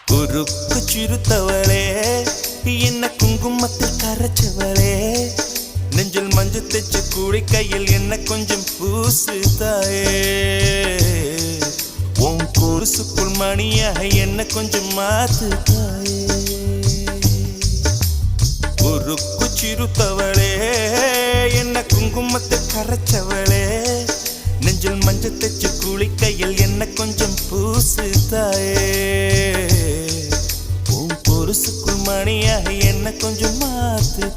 குறுக்கு சிறுத்தவளே என்ன குங்குமத்தில் கரைச்சவளே நெஞ்சில் மஞ்சள் தைச்சு கூடி கையில் என்ன கொஞ்சம் பூசு தாயே உன் கொலுசுக்குள் மணியாக என்ன கொஞ்சம் மாத்து தாயே குறுக்கு சிறுத்தவளே என்ன குங்குமத்தில் கரைச்சவளே நெஞ்சில் மஞ்சள் தைச்சு கூடி கையில் என்ன கொஞ்சம் பூசு தாயே உன் கொலுசுக்குள் மணியாக என்ன கொஞ்சம் மாத்து